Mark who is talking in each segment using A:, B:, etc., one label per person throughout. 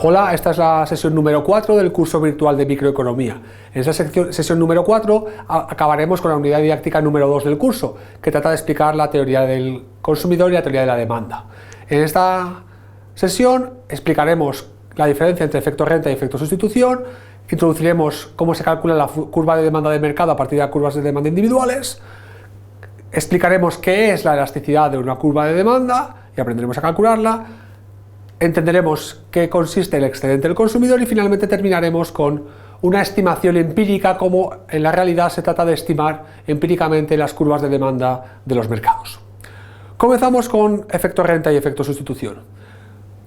A: Hola, esta es la sesión número 4 del curso virtual de microeconomía. En esta sesión número 4 acabaremos con la unidad didáctica número 2 del curso, que trata de explicar la teoría del consumidor y la teoría de la demanda. En esta sesión explicaremos la diferencia entre efecto renta y efecto sustitución, introduciremos cómo se calcula la curva de demanda de mercado a partir de las curvas de demanda individuales, explicaremos qué es la elasticidad de una curva de demanda y aprenderemos a calcularla, entenderemos qué consiste el excedente del consumidor y finalmente terminaremos con una estimación empírica, como en la realidad se trata de estimar empíricamente las curvas de demanda de los mercados. Comenzamos con efecto renta y efecto sustitución.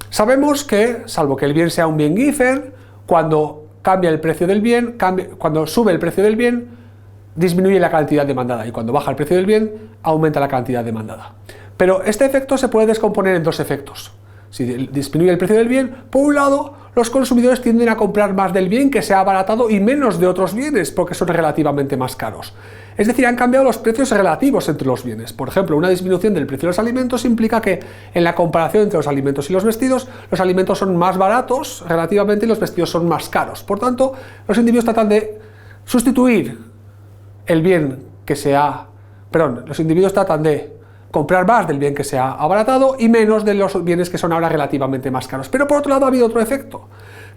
A: Sabemos que, salvo que el bien sea un bien Giffen, cuando cambia el precio del bien, cuando sube el precio del bien, disminuye la cantidad demandada, y cuando baja el precio del bien, aumenta la cantidad demandada. Pero este efecto se puede descomponer en dos efectos. Si disminuye el precio del bien, por un lado, los consumidores tienden a comprar más del bien que se ha abaratado y menos de otros bienes porque son relativamente más caros. Es decir, han cambiado los precios relativos entre los bienes. Por ejemplo, una disminución del precio de los alimentos implica que en la comparación entre los alimentos y los vestidos alimentos son más baratos relativamente y los vestidos son más caros. Por tanto, los individuos tratan de sustituir el bien que se ha... los individuos tratan de comprar más del bien que se ha abaratado y menos de los bienes que son ahora relativamente más caros. Pero por otro lado ha habido otro efecto,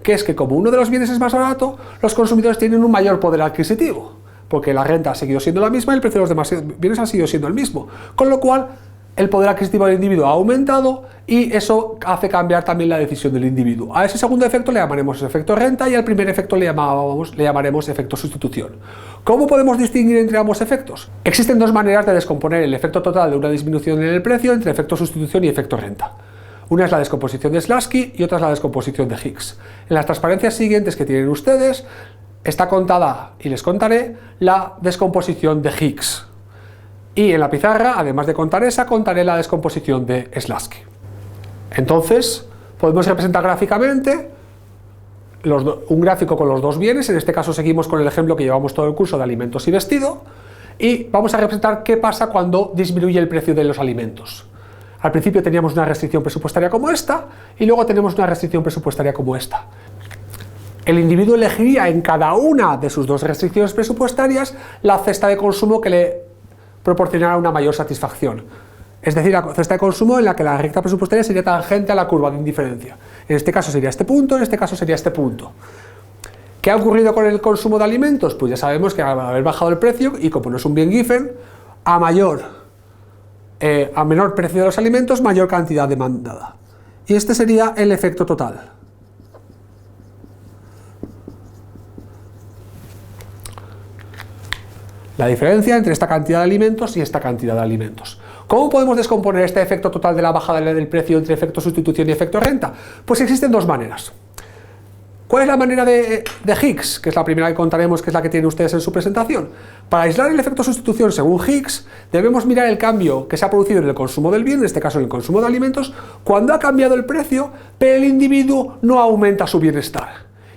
A: que es que como uno de los bienes es más barato, los consumidores tienen un mayor poder adquisitivo, porque la renta ha seguido siendo la misma y el precio de los demás bienes ha seguido siendo el mismo, con lo cual el poder adquisitivo del individuo ha aumentado y eso hace cambiar también la decisión del individuo. A ese segundo efecto le llamaremos efecto renta y al primer efecto le llamaremos efecto sustitución. ¿Cómo podemos distinguir entre ambos efectos? Existen dos maneras de descomponer el efecto total de una disminución en el precio entre efecto sustitución y efecto renta. Una es la descomposición de Slutsky y otra es la descomposición de Higgs. En las transparencias siguientes que tienen ustedes está contada, y les contaré, la descomposición de Higgs. Y en la pizarra, además de contar esa, contaré la descomposición de Slutsky. Entonces, podemos representar gráficamente un gráfico con los dos bienes. En este caso seguimos con el ejemplo que llevamos todo el curso de alimentos y vestido, y vamos a representar qué pasa cuando disminuye el precio de los alimentos. Al principio teníamos una restricción presupuestaria como esta, y luego tenemos una restricción presupuestaria como esta. El individuo elegiría en cada una de sus dos restricciones presupuestarias la cesta de consumo que le proporcionará una mayor satisfacción. Es decir, la cesta de consumo en la que la recta presupuestaria sería tangente a la curva de indiferencia. En este caso sería este punto, en este caso sería este punto. ¿Qué ha ocurrido con el consumo de alimentos? Pues ya sabemos que al haber bajado el precio, y como no es un bien Giffen, a menor precio de los alimentos, mayor cantidad demandada. Y este sería el efecto total. La diferencia entre esta cantidad de alimentos y esta cantidad de alimentos. ¿Cómo podemos descomponer este efecto total de la bajada del precio entre efecto sustitución y efecto renta? Pues existen dos maneras. ¿Cuál es la manera de Higgs? Que es la primera que contaremos, que es la que tienen ustedes en su presentación. Para aislar el efecto sustitución según Higgs, debemos mirar el cambio que se ha producido en el consumo del bien, en este caso en el consumo de alimentos, cuando ha cambiado el precio, pero el individuo no aumenta su bienestar.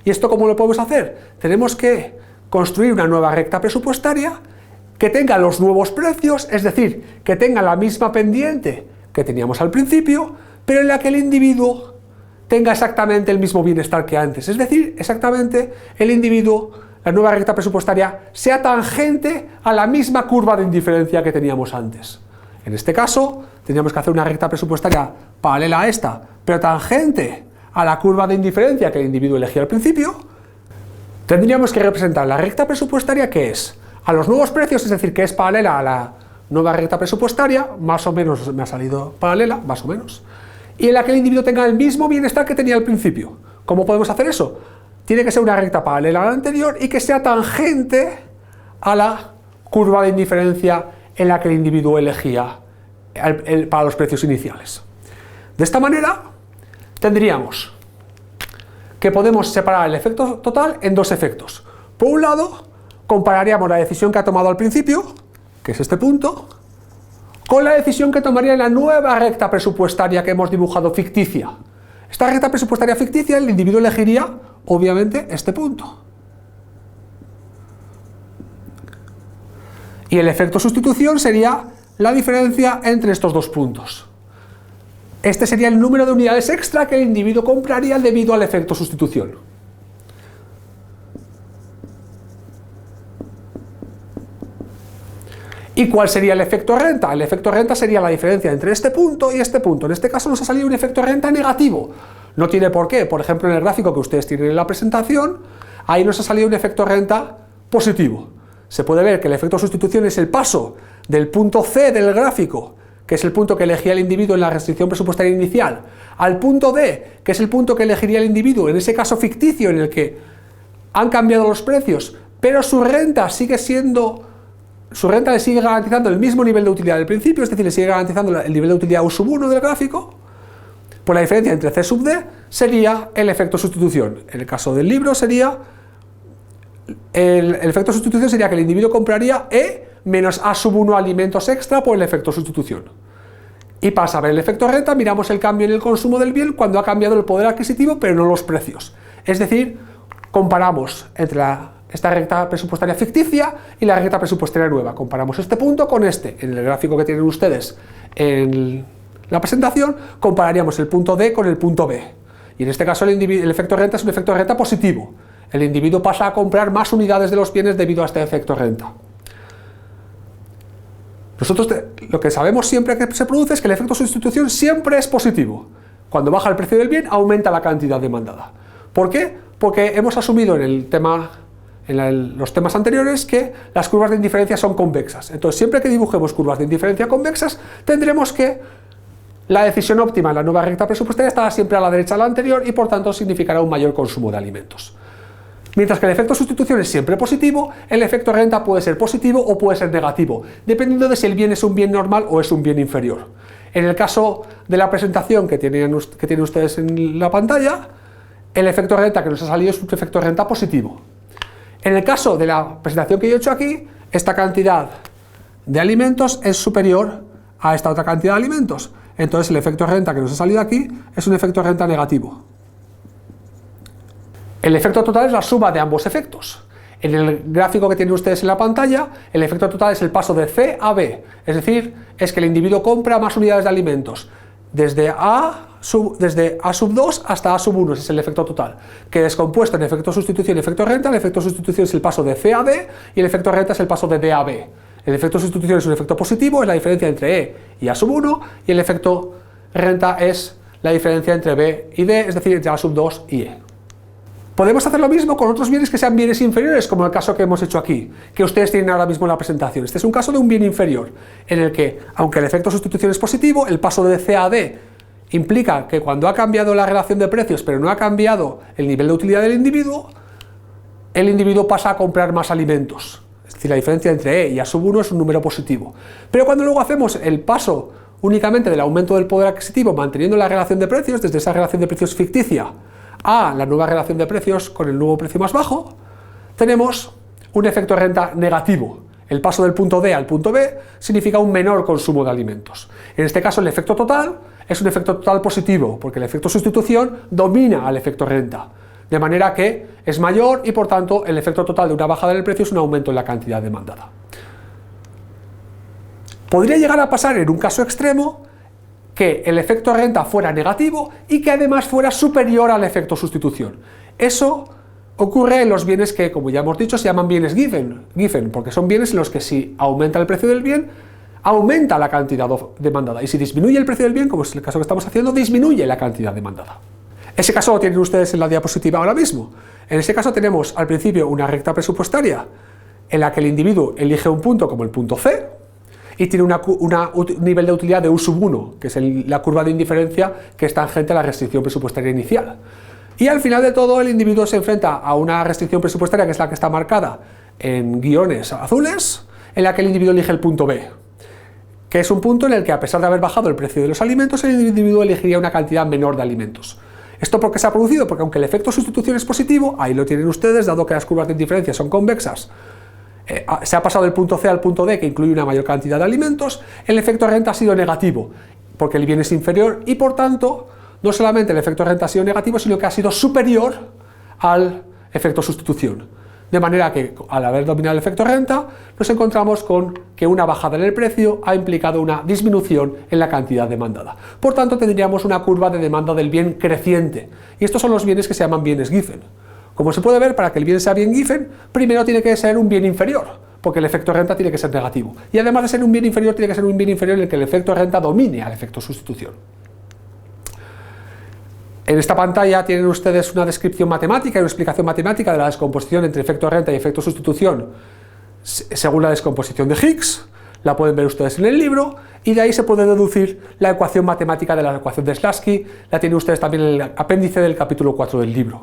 A: ¿Y esto cómo lo podemos hacer? Tenemos que construir una nueva recta presupuestaria que tenga los nuevos precios, es decir, que tenga la misma pendiente que teníamos al principio, pero en la que el individuo tenga exactamente el mismo bienestar que antes. Es decir, exactamente el individuo, la nueva recta presupuestaria, sea tangente a la misma curva de indiferencia que teníamos antes. En este caso, tendríamos que hacer una recta presupuestaria paralela a esta, pero tangente a la curva de indiferencia que el individuo elegía al principio. Tendríamos que representar la recta presupuestaria, que es a los nuevos precios, es decir, que es paralela a la nueva recta presupuestaria, más o menos me ha salido paralela, más o menos, y en la que el individuo tenga el mismo bienestar que tenía al principio. ¿Cómo podemos hacer eso? Tiene que ser una recta paralela a la anterior y que sea tangente a la curva de indiferencia en la que el individuo elegía para los precios iniciales. De esta manera, tendríamos que podemos separar el efecto total en dos efectos. Por un lado, compararíamos la decisión que ha tomado al principio, que es este punto, con la decisión que tomaría en la nueva recta presupuestaria que hemos dibujado ficticia. Esta recta presupuestaria ficticia, el individuo elegiría, obviamente, este punto. Y el efecto sustitución sería la diferencia entre estos dos puntos. Este sería el número de unidades extra que el individuo compraría debido al efecto sustitución. ¿Y cuál sería el efecto renta? El efecto renta sería la diferencia entre este punto y este punto. En este caso nos ha salido un efecto renta negativo. No tiene por qué. Por ejemplo, en el gráfico que ustedes tienen en la presentación, ahí nos ha salido un efecto renta positivo. Se puede ver que el efecto sustitución es el paso del punto C del gráfico, que es el punto que elegía el individuo en la restricción presupuestaria inicial, al punto D, que es el punto que elegiría el individuo en ese caso ficticio en el que han cambiado los precios, pero su renta le sigue garantizando el mismo nivel de utilidad del principio, es decir, le sigue garantizando el nivel de utilidad U1 del gráfico. Pues la diferencia entre C sub D sería el efecto sustitución. En el caso del libro sería el efecto sustitución sería que el individuo compraría E menos A sub 1 alimentos extra por el efecto sustitución. Y para saber el efecto renta miramos el cambio en el consumo del bien cuando ha cambiado el poder adquisitivo pero no los precios. Es decir, comparamos entre esta recta presupuestaria ficticia y la recta presupuestaria nueva. Comparamos este punto con este. En el gráfico que tienen ustedes en la presentación compararíamos el punto D con el punto B. Y en este caso el efecto renta es un efecto renta positivo. El individuo pasa a comprar más unidades de los bienes debido a este efecto renta. Nosotros lo que sabemos siempre que se produce es que el efecto sustitución siempre es positivo. Cuando baja el precio del bien, aumenta la cantidad demandada. ¿Por qué? Porque hemos asumido en los temas anteriores que las curvas de indiferencia son convexas. Entonces, siempre que dibujemos curvas de indiferencia convexas, tendremos que la decisión óptima en la nueva recta presupuestaria estará siempre a la derecha de la anterior y por tanto significará un mayor consumo de alimentos. Mientras que el efecto sustitución es siempre positivo, el efecto renta puede ser positivo o puede ser negativo, dependiendo de si el bien es un bien normal o es un bien inferior. En el caso de la presentación que tienen ustedes en la pantalla, el efecto renta que nos ha salido es un efecto renta positivo. En el caso de la presentación que yo he hecho aquí, esta cantidad de alimentos es superior a esta otra cantidad de alimentos. Entonces el efecto renta que nos ha salido aquí es un efecto renta negativo. El efecto total es la suma de ambos efectos. En el gráfico que tienen ustedes en la pantalla, el efecto total es el paso de C a B, es decir, es que el individuo compra más unidades de alimentos, desde A sub 2 hasta A sub 1, ese es el efecto total, que descompuesto en efecto sustitución y efecto renta, el efecto sustitución es el paso de C a D y el efecto renta es el paso de D a B. El efecto sustitución es un efecto positivo, es la diferencia entre E y A sub 1, y el efecto renta es la diferencia entre B y D, es decir, entre A sub 2 y E. Podemos hacer lo mismo con otros bienes que sean bienes inferiores, como el caso que hemos hecho aquí, que ustedes tienen ahora mismo en la presentación. Este es un caso de un bien inferior, en el que, aunque el efecto sustitución es positivo, el paso de C a D implica que cuando ha cambiado la relación de precios, pero no ha cambiado el nivel de utilidad del individuo, el individuo pasa a comprar más alimentos. Es decir, la diferencia entre E y A sub 1 es un número positivo. Pero cuando luego hacemos el paso únicamente del aumento del poder adquisitivo, manteniendo la relación de precios, desde esa relación de precios ficticia a la nueva relación de precios con el nuevo precio más bajo, tenemos un efecto renta negativo. El paso del punto D al punto B significa un menor consumo de alimentos. En este caso el efecto total es un efecto total positivo, porque el efecto sustitución domina al efecto renta, de manera que es mayor y por tanto el efecto total de una bajada del precio es un aumento en la cantidad demandada. Podría llegar a pasar en un caso extremo que el efecto renta fuera negativo y que además fuera superior al efecto sustitución. Eso ocurre en los bienes que, como ya hemos dicho, se llaman bienes given, porque son bienes en los que si aumenta el precio del bien, aumenta la cantidad demandada, y si disminuye el precio del bien, como es el caso que estamos haciendo, disminuye la cantidad demandada. Ese caso lo tienen ustedes en la diapositiva ahora mismo. En ese caso tenemos al principio una recta presupuestaria en la que el individuo elige un punto como el punto C, y tiene un nivel de utilidad de U sub 1, que es la curva de indiferencia que es tangente a la restricción presupuestaria inicial. Y al final de todo el individuo se enfrenta a una restricción presupuestaria que es la que está marcada en guiones azules, en la que el individuo elige el punto B, que es un punto en el que, a pesar de haber bajado el precio de los alimentos, el individuo elegiría una cantidad menor de alimentos. ¿Esto por qué se ha producido? Porque aunque el efecto sustitución es positivo, ahí lo tienen ustedes, dado que las curvas de indiferencia son convexas, se ha pasado del punto C al punto D, que incluye una mayor cantidad de alimentos, el efecto renta ha sido negativo, porque el bien es inferior y por tanto, no solamente el efecto renta ha sido negativo, sino que ha sido superior al efecto sustitución. De manera que, al haber dominado el efecto renta, nos encontramos con que una bajada en el precio ha implicado una disminución en la cantidad demandada. Por tanto, tendríamos una curva de demanda del bien creciente. Y estos son los bienes que se llaman bienes Giffen. Como se puede ver, para que el bien sea bien Giffen, primero tiene que ser un bien inferior, porque el efecto renta tiene que ser negativo. Y además de ser un bien inferior, tiene que ser un bien inferior en el que el efecto renta domine al efecto sustitución. En esta pantalla tienen ustedes una descripción matemática y una explicación matemática de la descomposición entre efecto renta y efecto sustitución según la descomposición de Higgs. La pueden ver ustedes en el libro y de ahí se puede deducir la ecuación matemática de la ecuación de Slutsky. La tienen ustedes también en el apéndice del capítulo 4 del libro.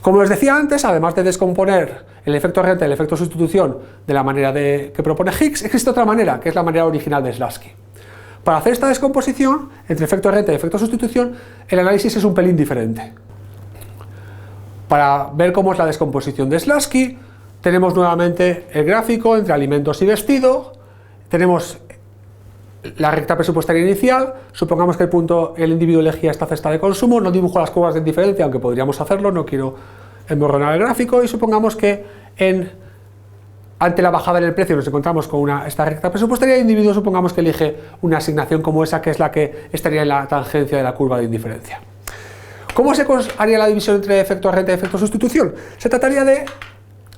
A: Como les decía antes, además de descomponer el efecto renta y el efecto sustitución de la manera que propone Higgs, existe otra manera, que es la manera original de Slutsky. Para hacer esta descomposición entre efecto renta y efecto sustitución, el análisis es un pelín diferente. Para ver cómo es la descomposición de Slutsky, tenemos nuevamente el gráfico entre alimentos y vestido, tenemos la recta presupuestaria inicial, supongamos que el individuo elegía esta cesta de consumo, no dibujo las curvas de indiferencia, aunque podríamos hacerlo, no quiero emborronar el gráfico, y supongamos que ante la bajada en el precio nos encontramos con esta recta presupuestaria, el individuo supongamos que elige una asignación como esa, que es la que estaría en la tangencia de la curva de indiferencia. ¿Cómo se haría la división entre efecto renta y efecto sustitución? Se trataría de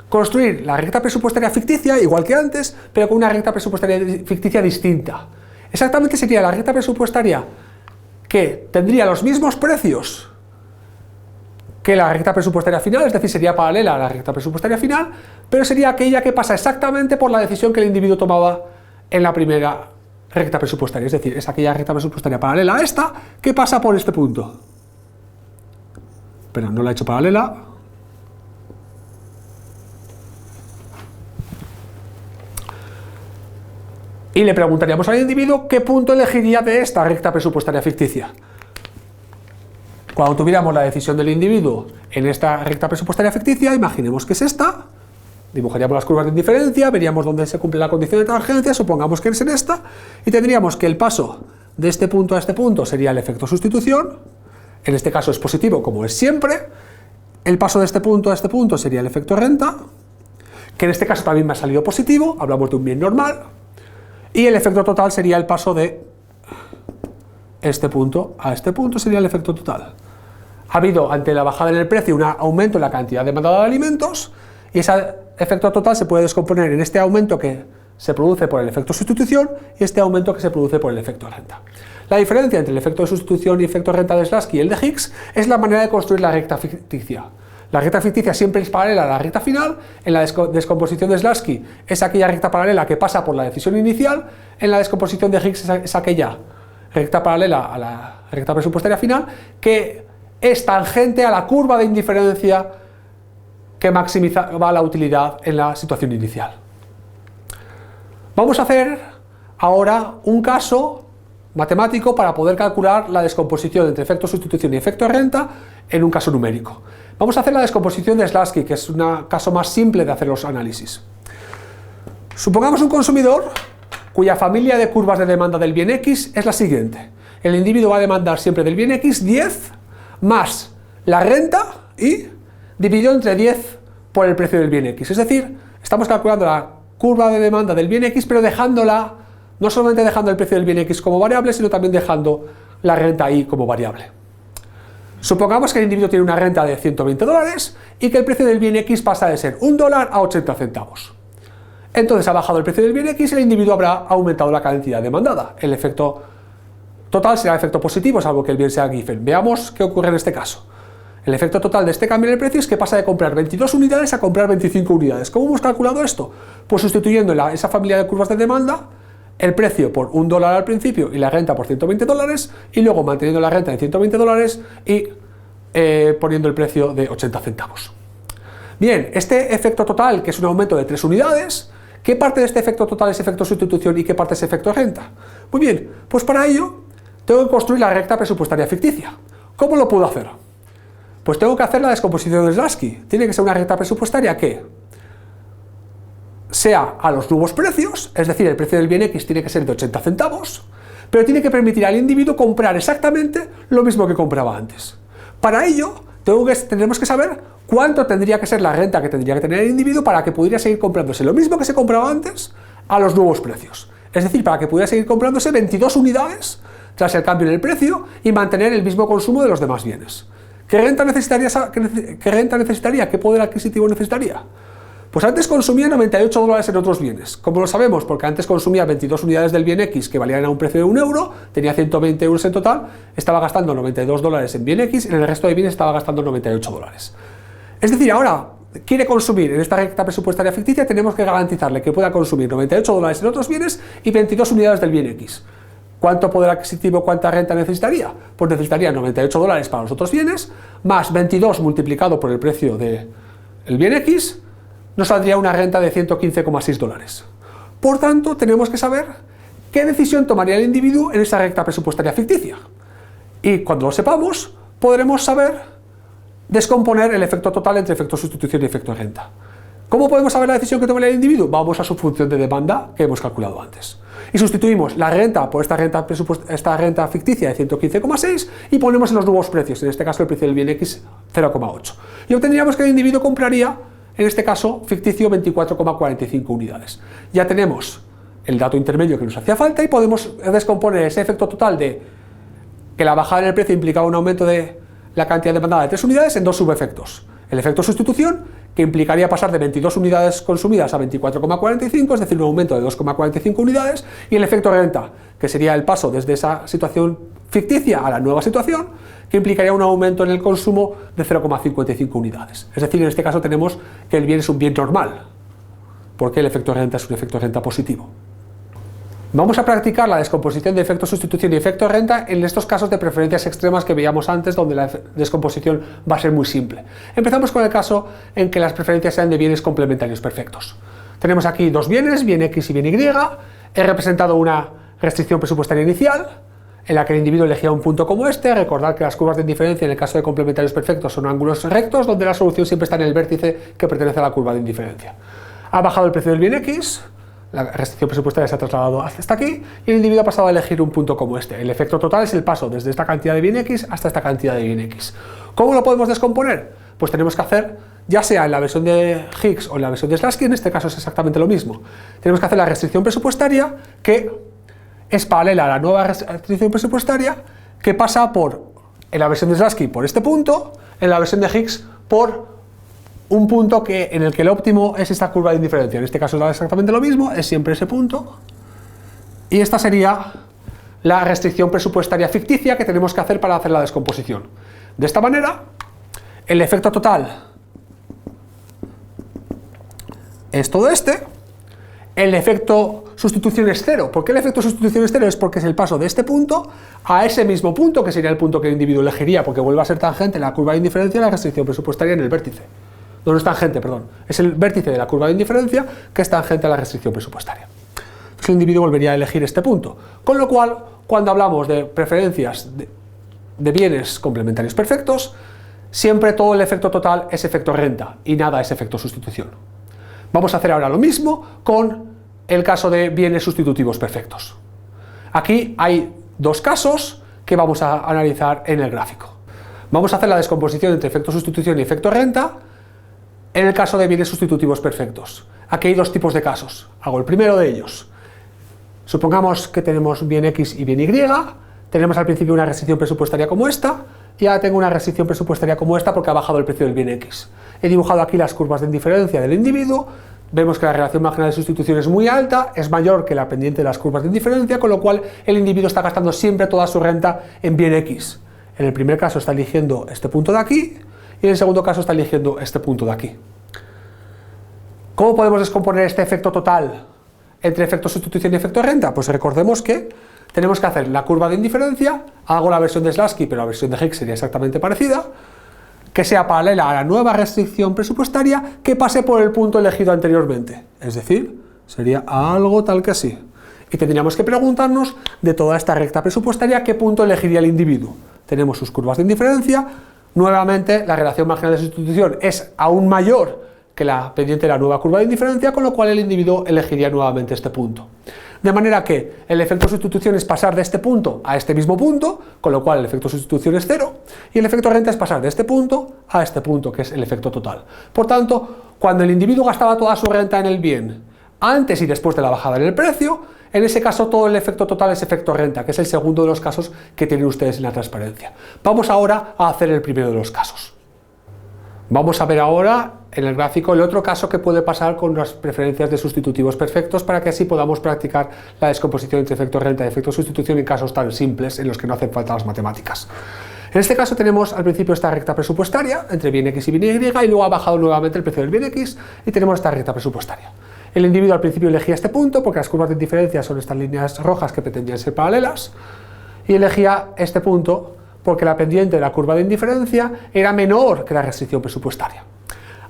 A: construir la recta presupuestaria ficticia, igual que antes, pero con una recta presupuestaria ficticia distinta. Exactamente sería la recta presupuestaria que tendría los mismos precios que la recta presupuestaria final, es decir, sería paralela a la recta presupuestaria final, pero sería aquella que pasa exactamente por la decisión que el individuo tomaba en la primera recta presupuestaria, es decir, es aquella recta presupuestaria paralela a esta que pasa por este punto. Pero no la he hecho paralela. Y le preguntaríamos al individuo qué punto elegiría de esta recta presupuestaria ficticia. Cuando tuviéramos la decisión del individuo en esta recta presupuestaria ficticia, imaginemos que es esta, dibujaríamos las curvas de indiferencia, veríamos dónde se cumple la condición de tangencia, supongamos que es en esta, y tendríamos que el paso de este punto a este punto sería el efecto sustitución, en este caso es positivo como es siempre, el paso de este punto a este punto sería el efecto renta, que en este caso también me ha salido positivo, hablamos de un bien normal, y el efecto total sería el paso de este punto a este punto, sería el efecto total. Ha habido, ante la bajada en el precio, un aumento en la cantidad demandada de alimentos, y ese efecto total se puede descomponer en este aumento que se produce por el efecto sustitución y este aumento que se produce por el efecto renta. La diferencia entre el efecto de sustitución y efecto renta de Slutsky y el de Higgs es la manera de construir la recta ficticia. La recta ficticia siempre es paralela a la recta final, en la descomposición de Slutsky es aquella recta paralela que pasa por la decisión inicial, en la descomposición de Higgs es aquella recta paralela a la recta presupuestaria final que es tangente a la curva de indiferencia que maximizaba la utilidad en la situación inicial. Vamos a hacer ahora un caso matemático para poder calcular la descomposición entre efecto sustitución y efecto renta en un caso numérico. Vamos a hacer la descomposición de Slutsky, que es un caso más simple de hacer los análisis. Supongamos un consumidor cuya familia de curvas de demanda del bien X es la siguiente. El individuo va a demandar siempre del bien X 10 más la renta y dividido entre 10 por el precio del bien X. Es decir, estamos calculando la curva de demanda del bien X, pero dejándola, no solamente dejando el precio del bien X como variable, sino también dejando la renta Y como variable. Supongamos que el individuo tiene una renta de $120 y que el precio del bien X pasa de ser $1 a 80 centavos. Entonces ha bajado el precio del bien X y el individuo habrá aumentado la cantidad demandada. El efecto total será efecto positivo, salvo que el bien sea Giffen. Veamos qué ocurre en este caso. El efecto total de este cambio en el precio es que pasa de comprar 22 unidades a comprar 25 unidades. ¿Cómo hemos calculado esto? Pues sustituyendo esa familia de curvas de demanda, el precio por $1 al principio y la renta por $120, y luego manteniendo la renta en $120 y poniendo el precio de 80 centavos. Bien, este efecto total, que es un aumento de 3 unidades, ¿qué parte de este efecto total es efecto sustitución y qué parte es efecto renta? Muy bien, pues para ello tengo que construir la recta presupuestaria ficticia. ¿Cómo lo puedo hacer? Pues tengo que hacer la descomposición de Slutsky. Tiene que ser una recta presupuestaria que sea a los nuevos precios, es decir, el precio del bien X tiene que ser de 80 centavos, pero tiene que permitir al individuo comprar exactamente lo mismo que compraba antes. Para ello, tendremos que saber cuánto tendría que ser la renta que tendría que tener el individuo para que pudiera seguir comprándose lo mismo que se compraba antes a los nuevos precios. Es decir, para que pudiera seguir comprándose 22 unidades tras el cambio en el precio y mantener el mismo consumo de los demás bienes. ¿Qué renta necesitaría? ¿Qué poder adquisitivo necesitaría? Pues antes consumía 98 dólares en otros bienes. ¿Cómo lo sabemos? Porque antes consumía 22 unidades del bien X que valían a un precio de 1 euro, tenía 120 euros en total, estaba gastando 92 dólares en bien X, en el resto de bienes estaba gastando 98 dólares. Es decir, ahora quiere consumir en esta recta presupuestaria ficticia, tenemos que garantizarle que pueda consumir 98 dólares en otros bienes y 22 unidades del bien X. ¿Cuánto poder adquisitivo, cuánta renta necesitaría? Pues necesitaría 98 dólares para los otros bienes, más 22 multiplicado por el precio del bien X, nos saldría una renta de 115,6 dólares. Por tanto, tenemos que saber qué decisión tomaría el individuo en esa recta presupuestaria ficticia. Y cuando lo sepamos, podremos saber descomponer el efecto total entre efecto sustitución y efecto renta. ¿Cómo podemos saber la decisión que tomaría el individuo? Vamos a su función de demanda que hemos calculado antes. Y sustituimos la renta por esta renta ficticia de 115,6 y ponemos en los nuevos precios, en este caso el precio del bien X 0,8. Y obtendríamos que el individuo compraría, en este caso ficticio, 24,45 unidades. Ya tenemos el dato intermedio que nos hacía falta y podemos descomponer ese efecto total de que la bajada en el precio implicaba un aumento de la cantidad demandada de 3 unidades en dos subefectos. El efecto sustitución, que implicaría pasar de 22 unidades consumidas a 24,45, es decir, un aumento de 2,45 unidades, y el efecto renta, que sería el paso desde esa situación ficticia a la nueva situación, que implicaría un aumento en el consumo de 0,55 unidades. Es decir, en este caso tenemos que el bien es un bien normal, porque el efecto renta es un efecto renta positivo. Vamos a practicar la descomposición de efecto sustitución y efecto renta en estos casos de preferencias extremas que veíamos antes, donde la descomposición va a ser muy simple. Empezamos con el caso en que las preferencias sean de bienes complementarios perfectos. Tenemos aquí dos bienes, bien X y bien Y. He representado una restricción presupuestaria inicial, en la que el individuo elegía un punto como este. Recordad que las curvas de indiferencia en el caso de complementarios perfectos son ángulos rectos, donde la solución siempre está en el vértice que pertenece a la curva de indiferencia. Ha bajado el precio del bien X, la restricción presupuestaria se ha trasladado hasta aquí y el individuo ha pasado a elegir un punto como este. El efecto total es el paso desde esta cantidad de bien X hasta esta cantidad de bien X. ¿Cómo lo podemos descomponer? Pues tenemos que hacer, ya sea en la versión de Higgs o en la versión de Slasky, en este caso es exactamente lo mismo. Tenemos que hacer la restricción presupuestaria, que es paralela a la nueva restricción presupuestaria, que pasa por, en la versión de Slasky, por este punto, en la versión de Higgs, por un punto en el que el óptimo es esta curva de indiferencia. En este caso es exactamente lo mismo, es siempre ese punto. Y esta sería la restricción presupuestaria ficticia que tenemos que hacer para hacer la descomposición. De esta manera, el efecto total es todo este. El efecto sustitución es cero. ¿Por qué el efecto sustitución es cero? Es porque es el paso de este punto a ese mismo punto, que sería el punto que el individuo elegiría, porque vuelve a ser tangente la curva de indiferencia y la restricción presupuestaria en el vértice. No es tangente, perdón. Es el vértice de la curva de indiferencia que es tangente a la restricción presupuestaria. Entonces el individuo volvería a elegir este punto. Con lo cual, cuando hablamos de preferencias de bienes complementarios perfectos, siempre todo el efecto total es efecto renta y nada es efecto sustitución. Vamos a hacer ahora lo mismo con el caso de bienes sustitutivos perfectos. Aquí hay dos casos que vamos a analizar en el gráfico. Vamos a hacer la descomposición entre efecto sustitución y efecto renta en el caso de bienes sustitutivos perfectos. Aquí hay dos tipos de casos. Hago el primero de ellos. Supongamos que tenemos bien X y bien Y. Tenemos al principio una restricción presupuestaria como esta, y ahora tengo una restricción presupuestaria como esta porque ha bajado el precio del bien X. He dibujado aquí las curvas de indiferencia del individuo. Vemos que la relación marginal de sustitución es muy alta, es mayor que la pendiente de las curvas de indiferencia, con lo cual el individuo está gastando siempre toda su renta en bien X. En el primer caso está eligiendo este punto de aquí, y en el segundo caso está eligiendo este punto de aquí. ¿Cómo podemos descomponer este efecto total entre efecto sustitución y efecto renta? Pues recordemos que tenemos que hacer la curva de indiferencia, hago la versión de Slasky, pero la versión de Higgs sería exactamente parecida, que sea paralela a la nueva restricción presupuestaria que pase por el punto elegido anteriormente. Es decir, sería algo tal que así. Y tendríamos que preguntarnos de toda esta recta presupuestaria qué punto elegiría el individuo. Tenemos sus curvas de indiferencia. Nuevamente, la relación marginal de sustitución es aún mayor que la pendiente de la nueva curva de indiferencia, con lo cual el individuo elegiría nuevamente este punto. De manera que el efecto sustitución es pasar de este punto a este mismo punto, con lo cual el efecto sustitución es 0, y el efecto renta es pasar de este punto a este punto, que es el efecto total. Por tanto, cuando el individuo gastaba toda su renta en el bien, antes y después de la bajada en el precio, en ese caso todo el efecto total es efecto renta, que es el segundo de los casos que tienen ustedes en la transparencia. Vamos ahora a hacer el primero de los casos. Vamos a ver ahora en el gráfico el otro caso que puede pasar con las preferencias de sustitutivos perfectos, para que así podamos practicar la descomposición entre efecto renta y efecto sustitución en casos tan simples en los que no hacen falta las matemáticas. En este caso tenemos al principio esta recta presupuestaria entre bien x y bien y, y luego ha bajado nuevamente el precio del bien x y tenemos esta recta presupuestaria. El individuo al principio elegía este punto porque las curvas de indiferencia son estas líneas rojas que pretendían ser paralelas, y elegía este punto porque la pendiente de la curva de indiferencia era menor que la restricción presupuestaria.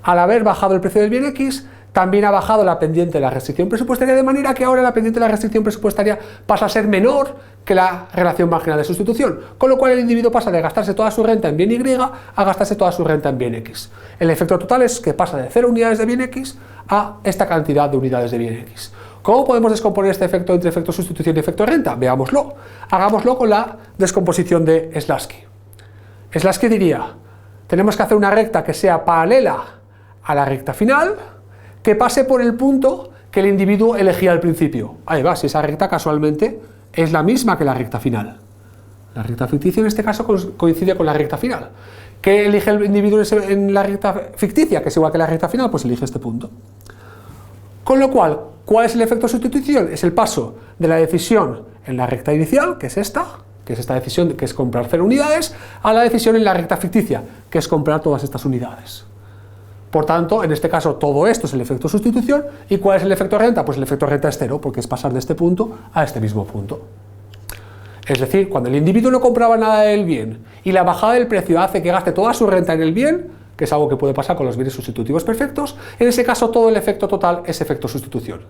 A: Al haber bajado el precio del bien x, también ha bajado la pendiente de la restricción presupuestaria, de manera que ahora la pendiente de la restricción presupuestaria pasa a ser menor que la relación marginal de sustitución, con lo cual el individuo pasa de gastarse toda su renta en bien y a gastarse toda su renta en bien x. El efecto total es que pasa de 0 unidades de bien x a esta cantidad de unidades de bien x. ¿Cómo podemos descomponer este efecto entre efecto sustitución y efecto renta? Veámoslo. Hagámoslo con la descomposición de Slarsky. Slarsky diría, tenemos que hacer una recta que sea paralela a la recta final, que pase por el punto que el individuo elegía al principio. Ahí va, si esa recta casualmente es la misma que la recta final. La recta ficticia en este caso coincide con la recta final. ¿Qué elige el individuo en la recta ficticia, que es igual que la recta final? Pues elige este punto. Con lo cual, ¿cuál es el efecto sustitución? Es el paso de la decisión en la recta inicial, que es esta decisión, que es comprar 0 unidades, a la decisión en la recta ficticia, que es comprar todas estas unidades. Por tanto, en este caso, todo esto es el efecto sustitución. ¿Y cuál es el efecto renta? Pues el efecto renta es 0, porque es pasar de este punto a este mismo punto. Es decir, cuando el individuo no compraba nada del bien y la bajada del precio hace que gaste toda su renta en el bien, que es algo que puede pasar con los bienes sustitutivos perfectos, en ese caso todo el efecto total es efecto sustitución.